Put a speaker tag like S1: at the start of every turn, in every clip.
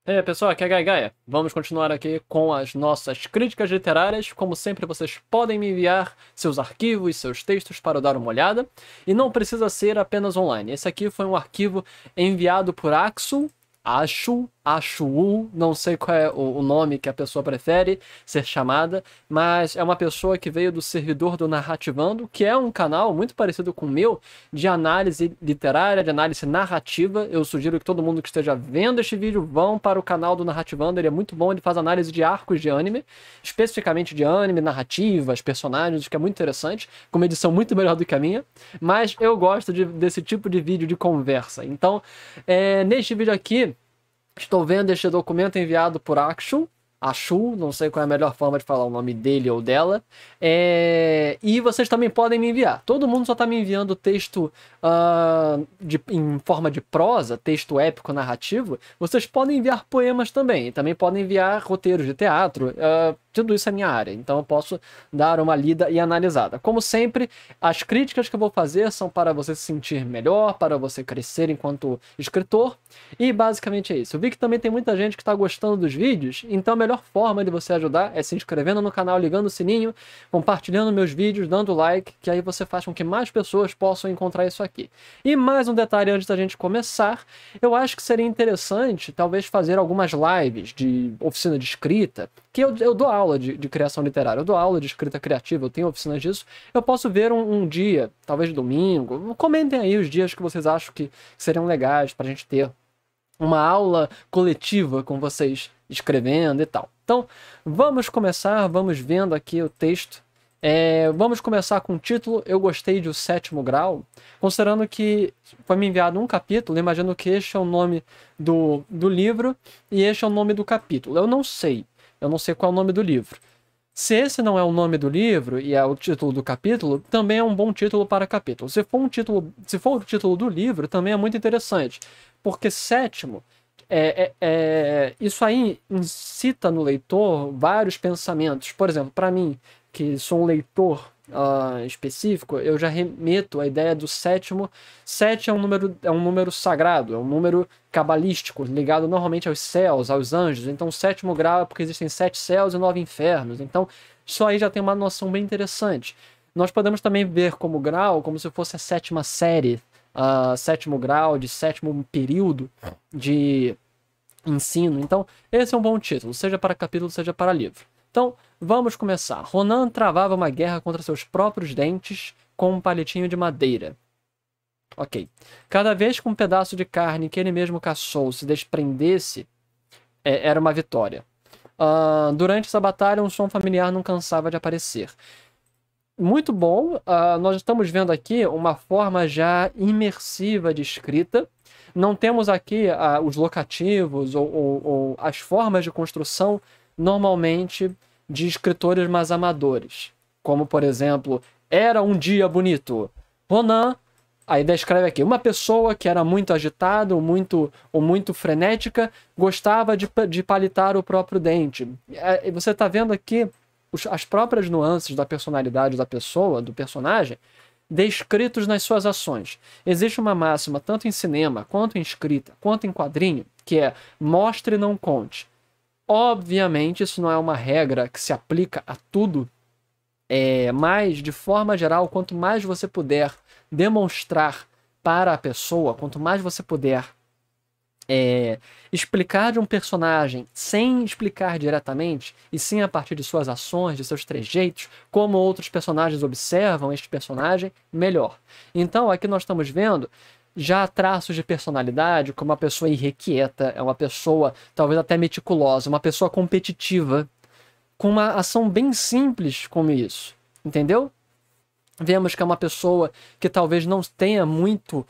S1: E aí, pessoal, aqui é a Gai Gaia. Vamos continuar aqui com as nossas críticas literárias. Como sempre, vocês podem me enviar seus arquivos, seus textos para eu dar uma olhada. E não precisa ser apenas online. Esse aqui foi um arquivo enviado por Axel, Achu, não sei qual é o nome que a pessoa prefere ser chamada, mas é uma pessoa que veio do servidor do Narrativando, que é um canal muito parecido com o meu, de análise literária, de análise narrativa. Eu sugiro que todo mundo que esteja vendo este vídeo vão para o canal do Narrativando, ele é muito bom, ele faz análise de arcos de anime, especificamente de anime, narrativas, personagens, que é muito interessante, com uma edição muito melhor do que a minha, mas eu gosto desse tipo de vídeo de conversa. Então, neste vídeo aqui, estou vendo este documento enviado por Achu, não sei qual é a melhor forma de falar o nome dele ou dela. E vocês também podem me enviar. Todo mundo só está me enviando texto em forma de prosa, texto épico narrativo. Vocês podem enviar poemas também. E também podem enviar roteiros de teatro. Tudo isso é minha área, então eu posso dar uma lida e analisada. Como sempre, as críticas que eu vou fazer são para você se sentir melhor, para você crescer enquanto escritor. E basicamente é isso. Eu vi que também tem muita gente que está gostando dos vídeos, então a melhor forma de você ajudar é se inscrevendo no canal, ligando o sininho, compartilhando meus vídeos, dando like, que aí você faz com que mais pessoas possam encontrar isso aqui. E mais um detalhe antes da gente começar, eu acho que seria interessante talvez fazer algumas lives de oficina de escrita, que eu dou aula de criação literária, eu dou aula de escrita criativa, eu tenho oficinas disso, eu posso ver um dia, talvez domingo, comentem aí os dias que vocês acham que seriam legais pra gente ter uma aula coletiva com vocês escrevendo e tal. Então, vamos começar, vamos vendo aqui o texto. Vamos começar com o título. Eu gostei de O Sétimo Grau, considerando que foi me enviado um capítulo, imagino que este é o nome do livro e este é o nome do capítulo. Eu não sei qual é o nome do livro. Se esse não é o nome do livro e é o título do capítulo, também é um bom título para capítulo. Se for o título do livro, também é muito interessante, porque sétimo, isso aí incita no leitor vários pensamentos. Por exemplo, para mim, que sou um leitor específico, eu já remeto à ideia do sétimo. Sete é um número sagrado, é um número cabalístico, ligado normalmente aos céus, aos anjos. Então, o sétimo grau é porque existem 7 céus e 9 infernos. Então, isso aí já tem uma noção bem interessante. Nós podemos também ver como grau, como se fosse a sétima série, sétimo grau, de sétimo período de ensino. Então, esse é um bom título, seja para capítulo, seja para livro. Então, vamos começar. Ronan travava uma guerra contra seus próprios dentes com um palitinho de madeira. Ok. Cada vez que um pedaço de carne que ele mesmo caçou se desprendesse, era uma vitória. Durante essa batalha, um som familiar não cansava de aparecer. Muito bom. Nós estamos vendo aqui uma forma já imersiva de escrita. Não temos aqui os locativos ou as formas de construção normalmente de escritores mais amadores. Como, por exemplo, era um dia bonito. Ronan, aí descreve aqui, uma pessoa que era muito agitada ou muito frenética, gostava de palitar o próprio dente. Você está vendo aqui as próprias nuances da personalidade da pessoa, do personagem, descritos nas suas ações. Existe uma máxima, tanto em cinema, quanto em escrita, quanto em quadrinho, que é mostre e não conte. Obviamente, isso não é uma regra que se aplica a tudo, mas, de forma geral, quanto mais você puder demonstrar para a pessoa, quanto mais você puder explicar de um personagem sem explicar diretamente, e sim a partir de suas ações, de seus trejeitos, como outros personagens observam este personagem, melhor. Então, aqui nós estamos vendo já traços de personalidade, como uma pessoa irrequieta, é uma pessoa talvez até meticulosa, uma pessoa competitiva, com uma ação bem simples como isso, entendeu? Vemos que é uma pessoa que talvez não tenha muito,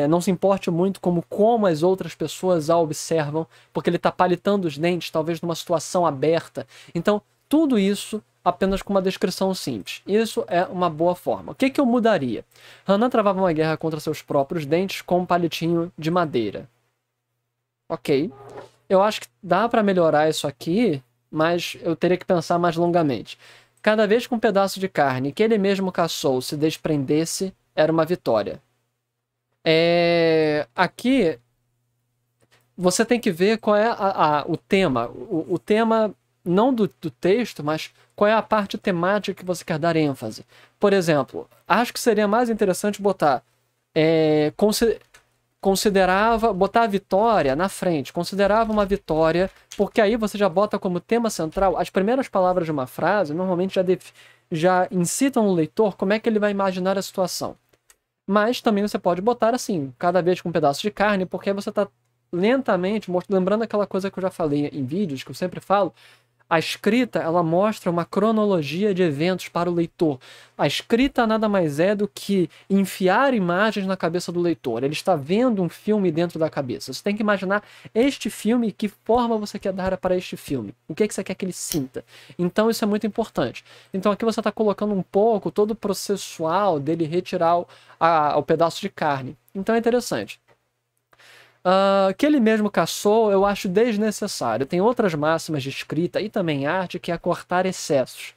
S1: não se importe muito como as outras pessoas a observam, porque ele está palitando os dentes, talvez numa situação aberta. Então, tudo isso apenas com uma descrição simples. Isso é uma boa forma. O que eu mudaria? Hanan travava uma guerra contra seus próprios dentes com um palitinho de madeira. Ok. Eu acho que dá para melhorar isso aqui, mas eu teria que pensar mais longamente. Cada vez que um pedaço de carne que ele mesmo caçou se desprendesse, era uma vitória. Aqui você tem que ver qual é o tema. O tema não do texto, mas qual é a parte temática que você quer dar ênfase. Por exemplo, acho que seria mais interessante botar botar a vitória na frente, considerava uma vitória, porque aí você já bota como tema central as primeiras palavras de uma frase, normalmente já incitam o leitor como é que ele vai imaginar a situação. Mas também você pode botar assim, cada vez com um pedaço de carne, porque aí você está lentamente, lembrando aquela coisa que eu já falei em vídeos, que eu sempre falo, a escrita, ela mostra uma cronologia de eventos para o leitor. A escrita nada mais é do que enfiar imagens na cabeça do leitor. Ele está vendo um filme dentro da cabeça. Você tem que imaginar este filme e que forma você quer dar para este filme. O que você quer que ele sinta. Então isso é muito importante. Então aqui você está colocando um pouco todo o processual dele retirar o pedaço de carne. Então é interessante. Que ele mesmo caçou, eu acho desnecessário. Tem outras máximas de escrita e também arte que é cortar excessos.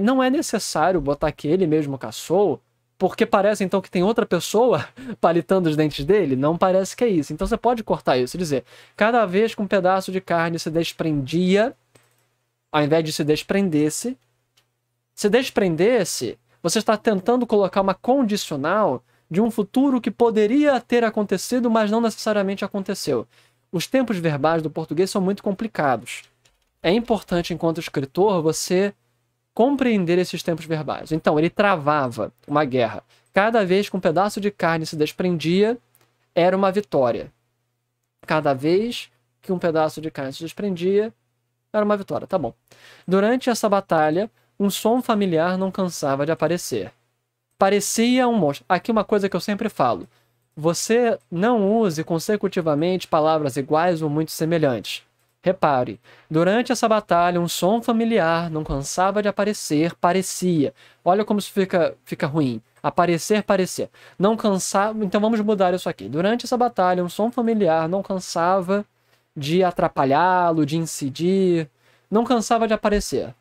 S1: Não é necessário botar que ele mesmo caçou, porque parece então que tem outra pessoa palitando os dentes dele. Não parece que é isso. Então você pode cortar isso e dizer, cada vez que um pedaço de carne se desprendia, ao invés de se desprendesse, você está tentando colocar uma condicional de um futuro que poderia ter acontecido, mas não necessariamente aconteceu. Os tempos verbais do português são muito complicados. É importante, enquanto escritor, você compreender esses tempos verbais. Então, ele travava uma guerra. Cada vez que um pedaço de carne se desprendia, era uma vitória. Cada vez que um pedaço de carne se desprendia, era uma vitória. Tá bom. Durante essa batalha, um som familiar não cansava de aparecer. Parecia um monstro. Aqui uma coisa que eu sempre falo. Você não use consecutivamente palavras iguais ou muito semelhantes. Repare, durante essa batalha um som familiar não cansava de aparecer, parecia. Olha como isso fica ruim. Aparecer, parecer. Não cansava... Então vamos mudar isso aqui. Durante essa batalha um som familiar não cansava de atrapalhá-lo, de incidir. Não cansava de aparecer.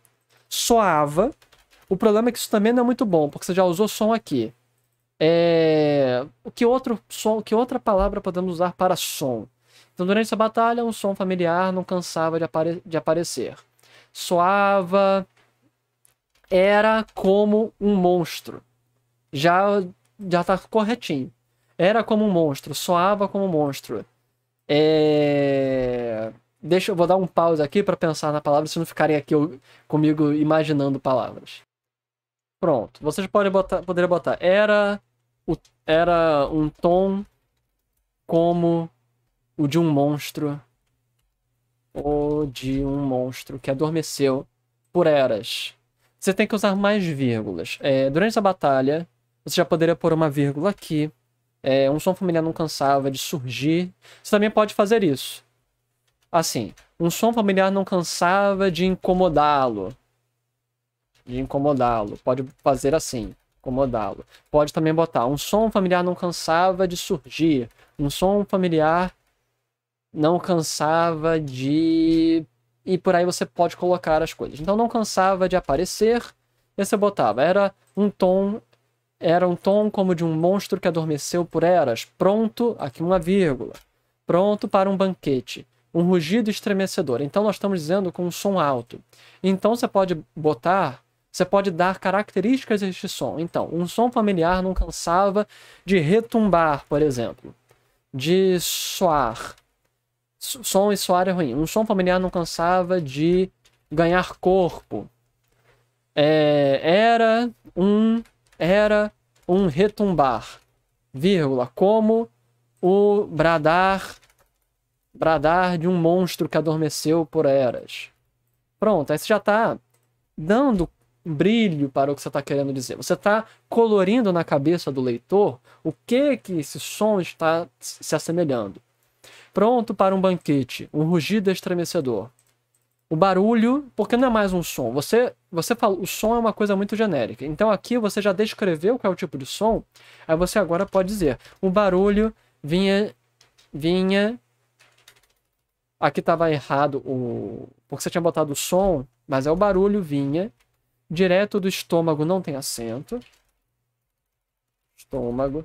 S1: Soava. O problema é que isso também não é muito bom, porque você já usou som aqui. Que outra palavra podemos usar para som? Então, durante essa batalha, um som familiar não cansava de aparecer. Soava. Era como um monstro. Já está corretinho. Era como um monstro. Soava como um monstro. Eu vou dar um pause aqui para pensar na palavra, se não ficarem aqui comigo imaginando palavras. Pronto, vocês poderiam botar era um tom como o de um monstro ou de um monstro que adormeceu por eras. Você tem que usar mais vírgulas. Durante essa batalha, você já poderia pôr uma vírgula aqui. Um som familiar não cansava de surgir. Você também pode fazer isso. Assim, um som familiar não cansava de incomodá-lo. Pode fazer assim, incomodá-lo. Pode também botar, um som familiar não cansava de surgir. Um som familiar não cansava de... E por aí você pode colocar as coisas. Então, não cansava de aparecer. E você botava, era um tom como de um monstro que adormeceu por eras. Pronto, aqui uma vírgula. Pronto para um banquete. Um rugido estremecedor. Então, nós estamos dizendo com um som alto. Então, você pode dar características deste som. Então, um som familiar não cansava de retumbar, por exemplo. De soar. Som e soar é ruim. Um som familiar não cansava de ganhar corpo. Era um retumbar. Vírgula. Como o bradar de um monstro que adormeceu por eras. Pronto, aí você já está dando brilho para o que você está querendo dizer. Você está colorindo na cabeça do leitor o que esse som está se assemelhando. Pronto para um banquete, um rugido estremecedor. O barulho, porque não é mais um som. Você fala, o som é uma coisa muito genérica. Então aqui você já descreveu qual é o tipo de som, aí você agora pode dizer, o barulho vinha aqui estava errado, porque você tinha botado o som, mas o barulho vinha direto do estômago, não tem acento. Estômago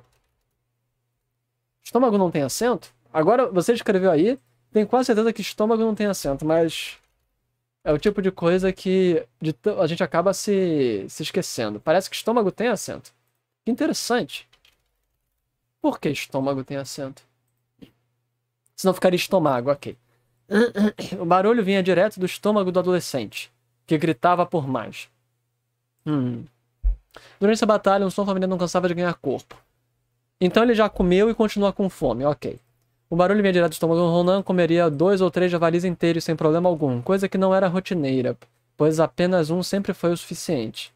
S1: não tem acento? Agora, você escreveu aí, tenho quase certeza que estômago não tem acento, mas é o tipo de coisa que a gente acaba se esquecendo. Parece que estômago tem acento. Que interessante. Por que estômago tem acento? Senão ficaria estômago, ok. O barulho vinha direto do estômago do adolescente, que gritava por mais. Durante essa batalha, um som familiar não cansava de ganhar corpo. Então ele já comeu e continua com fome, ok. O barulho vinha direto do estômago. Ronan comeria 2 ou 3 javalis inteiros sem problema algum, coisa que não era rotineira, pois apenas um sempre foi o suficiente.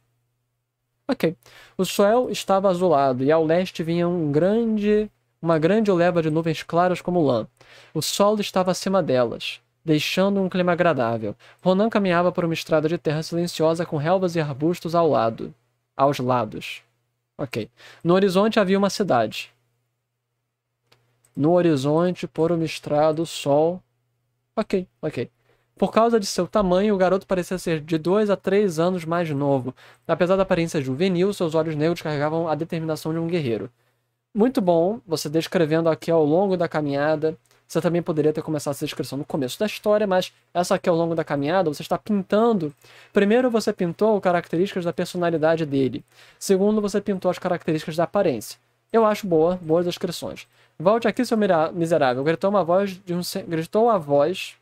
S1: Ok. O céu estava azulado e ao leste vinha uma grande leva de nuvens claras como lã. O sol estava acima delas, deixando um clima agradável. Ronan caminhava por uma estrada de terra silenciosa com relvas e arbustos aos lados. Ok. No horizonte havia uma cidade. No horizonte, por uma estrada, o sol... Ok. Por causa de seu tamanho, o garoto parecia ser de 2 a 3 anos mais novo. Apesar da aparência juvenil, seus olhos negros carregavam a determinação de um guerreiro. Muito bom, você descrevendo aqui ao longo da caminhada. Você também poderia ter começado essa descrição no começo da história, mas essa aqui ao longo da caminhada, você está pintando. Primeiro você pintou características da personalidade dele. Segundo, você pintou as características da aparência. Eu acho boas descrições. Volte aqui, seu miserável. Gritou a voz.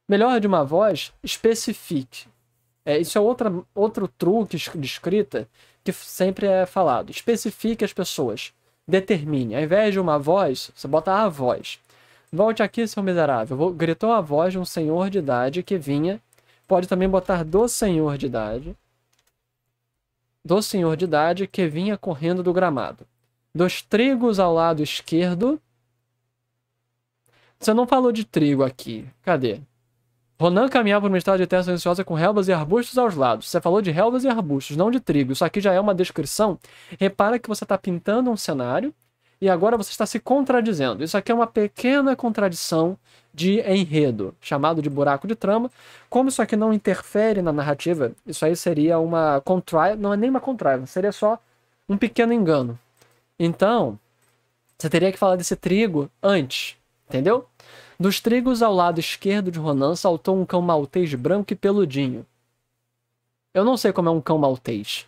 S1: Melhor de uma voz, especifique. Isso é outro truque de escrita que sempre é falado. Especifique as pessoas. Determine. Ao invés de uma voz, você bota a voz. Volte aqui, seu miserável. Gritou a voz de um senhor de idade que vinha. Pode também botar do senhor de idade. Do senhor de idade que vinha correndo do gramado. Dos trigos ao lado esquerdo. Você não falou de trigo aqui. Cadê? Ronan caminhava por uma estrada de terra silenciosa com relvas e arbustos aos lados. Você falou de relvas e arbustos, não de trigo. Isso aqui já é uma descrição. Repara que você está pintando um cenário e agora você está se contradizendo. Isso aqui é uma pequena contradição de enredo, chamado de buraco de trama. Como isso aqui não interfere na narrativa, isso aí seria uma contrivance. Não é nem uma contrivance, seria só um pequeno engano. Então, você teria que falar desse trigo antes, entendeu? Dos trigos ao lado esquerdo de Ronan saltou um cão maltês branco e peludinho. Eu não sei como é um cão maltês.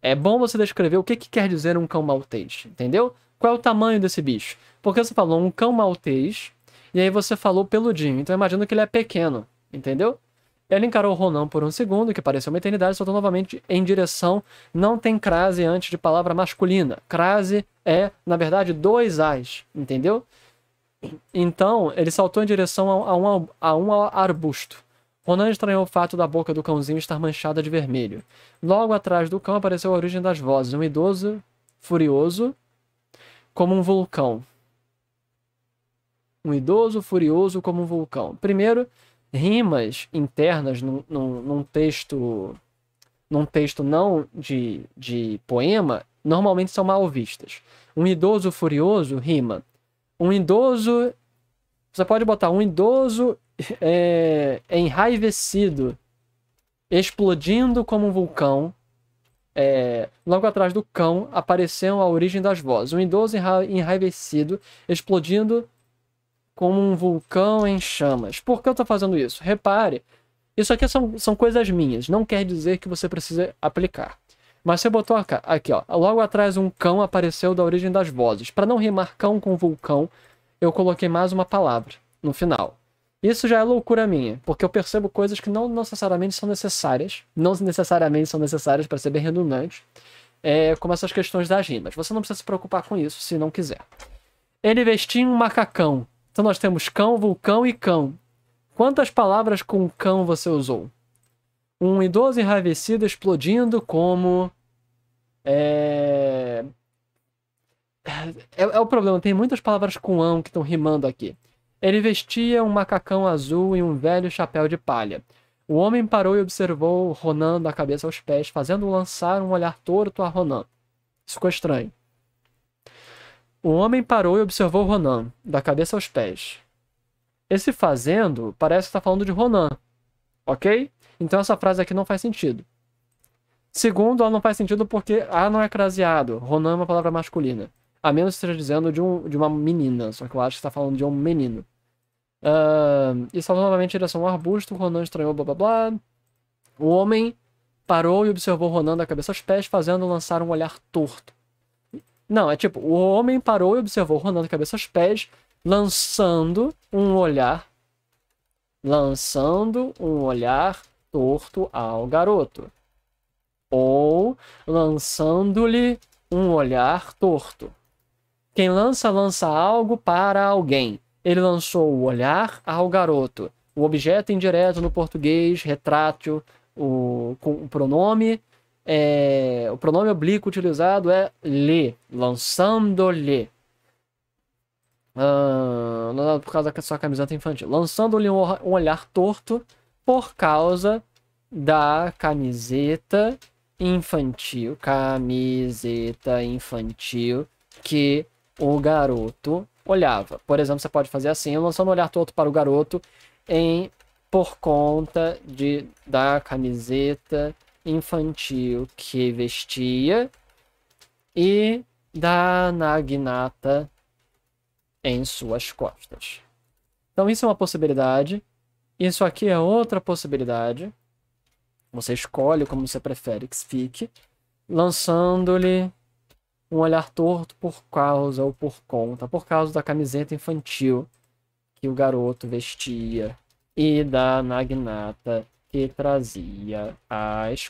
S1: É bom você descrever o que quer dizer um cão maltês, entendeu? Qual é o tamanho desse bicho? Porque você falou um cão maltês e aí você falou peludinho, então eu imagino que ele é pequeno, entendeu? Ele encarou Ronan por um segundo, que pareceu uma eternidade, e saltou novamente em direção. Não tem crase antes de palavra masculina. Crase é, na verdade, 2 As, entendeu? Então, ele saltou em direção a um arbusto. Ronan estranhou o fato da boca do cãozinho estar manchada de vermelho. Logo atrás do cão apareceu a origem das vozes. Um idoso furioso como um vulcão. Um idoso furioso como um vulcão. Primeiro, rimas internas num texto não de poema normalmente são mal vistas. Um idoso furioso rima. Um idoso... Você pode botar um idoso enraivecido, explodindo como um vulcão. Logo atrás do cão apareceu a origem das vozes. Um idoso enraivecido, explodindo como um vulcão em chamas. Por que eu estou fazendo isso? Repare, isso aqui são coisas minhas. Não quer dizer que você precisa aplicar. Mas você botou aqui, ó. Logo atrás um cão apareceu da origem das vozes. Para não rimar cão com vulcão, eu coloquei mais uma palavra no final. Isso já é loucura minha, porque eu percebo coisas que não necessariamente são necessárias. Não necessariamente são necessárias, para ser bem redundante. Como essas questões das rimas. Você não precisa se preocupar com isso, se não quiser. Ele vestia um macacão. Então nós temos cão, vulcão e cão. Quantas palavras com cão você usou? Um idoso enraivecido explodindo como... É o problema, tem muitas palavras com ão que estão rimando aqui. Ele vestia um macacão azul e um velho chapéu de palha. O homem parou e observou Ronan da cabeça aos pés, fazendo-o lançar um olhar torto a Ronan. Isso ficou estranho. O homem parou e observou Ronan, da cabeça aos pés. Esse fazendo parece que está falando de Ronan. Ok? Então essa frase aqui não faz sentido. Segundo, ela não faz sentido porque A não é craseado. Ronan é uma palavra masculina. A menos que esteja dizendo de uma menina, só que eu acho que está falando de um menino. E saltou novamente em direção ao arbusto, Ronan estranhou, blá blá blá. O homem parou e observou Ronan da cabeça aos pés, fazendo lançar um olhar torto. Não, é tipo, o homem parou e observou Ronan da cabeça aos pés, lançando um olhar torto ao garoto. Ou lançando-lhe um olhar torto. Quem lança algo para alguém. Ele lançou o olhar ao garoto. O objeto indireto no português, retrátil, com o pronome. O pronome oblíquo utilizado é lhe, lançando-lhe. Por causa da sua camiseta infantil. Lançando-lhe um olhar torto por causa da camiseta infantil. Camiseta infantil que o garoto olhava. Por exemplo, você pode fazer assim, lançando um olhar torto para o garoto por conta da camiseta infantil que vestia e da naginata em suas costas. Então isso é uma possibilidade. Isso aqui é outra possibilidade. Você escolhe como você prefere que fique. Lançando-lhe um olhar torto por causa da camiseta infantil que o garoto vestia e da naginata que trazia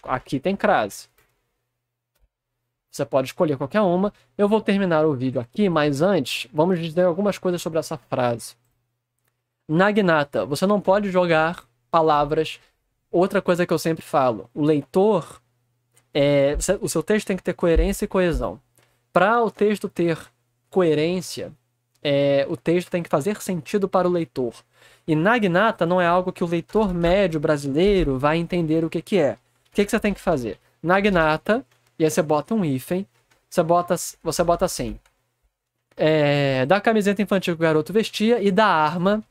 S1: Aqui tem crase. Você pode escolher qualquer uma. Eu vou terminar o vídeo aqui, mas antes, vamos dizer algumas coisas sobre essa frase. Naginata, você não pode jogar palavras. Outra coisa que eu sempre falo, o leitor, o seu texto tem que ter coerência e coesão. Para o texto ter coerência, o texto tem que fazer sentido para o leitor. E naginata não é algo que o leitor médio brasileiro vai entender o que é. O que você tem que fazer? Naginata, e aí você bota um hífen, você bota assim, da camiseta infantil que o garoto vestia e da arma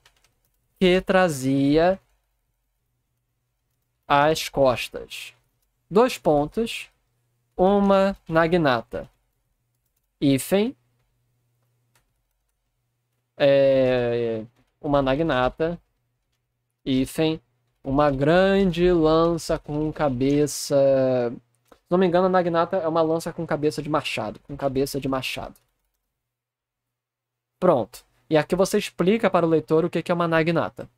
S1: que trazia às costas. 2 pontos, uma naginata. Hífen, uma naginata, hífen, uma grande lança com cabeça. Se não me engano, a naginata é uma lança com cabeça de machado. Pronto. E aqui você explica para o leitor o que é uma naginata.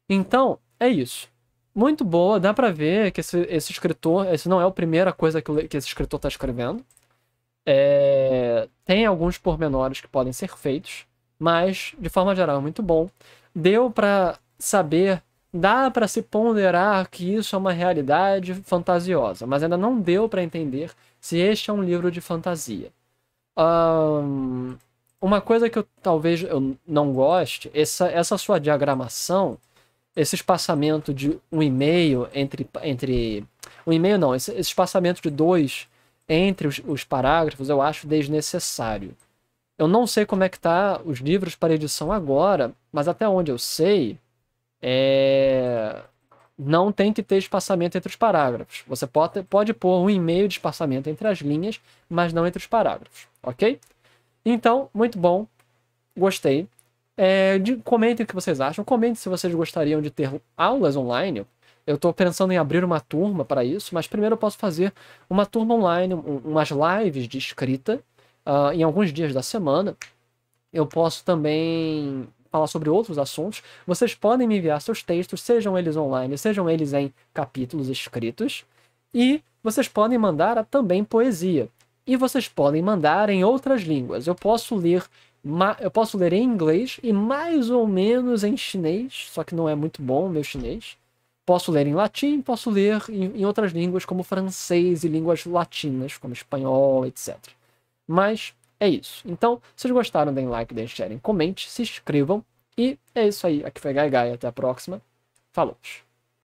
S1: Então, é isso. Muito boa, dá pra ver que esse escritor, esse não é a primeira coisa que esse escritor está escrevendo. Tem alguns pormenores que podem ser feitos, mas, de forma geral, é muito bom. Deu pra saber, dá pra se ponderar que isso é uma realidade fantasiosa, mas ainda não deu pra entender se este é um livro de fantasia. Uma coisa que talvez eu não goste, essa sua diagramação, esse espaçamento de um e-mail entre um e-mail não, esse espaçamento de 2 entre os parágrafos, eu acho desnecessário. Eu não sei como é que tá os livros para edição agora, mas até onde eu sei, não tem que ter espaçamento entre os parágrafos. Você pode pôr um e-mail de espaçamento entre as linhas, mas não entre os parágrafos, ok? Então, muito bom, gostei. Comentem o que vocês acham, comentem se vocês gostariam de ter aulas online. Eu estou pensando em abrir uma turma para isso, mas primeiro eu posso fazer uma turma online, umas lives de escrita em alguns dias da semana. Eu posso também falar sobre outros assuntos. Vocês podem me enviar seus textos, sejam eles online, sejam eles em capítulos escritos. E vocês podem mandar também poesia. E vocês podem mandar em outras línguas. Eu posso ler em inglês e mais ou menos em chinês, só que não é muito bom o meu chinês. Posso ler em latim, posso ler em outras línguas como francês e línguas latinas, como espanhol, etc. Mas é isso. Então, se vocês gostaram, deem like, deem share, comente, se inscrevam. E é isso aí. Aqui foi Gai Gai. Até a próxima. Falou!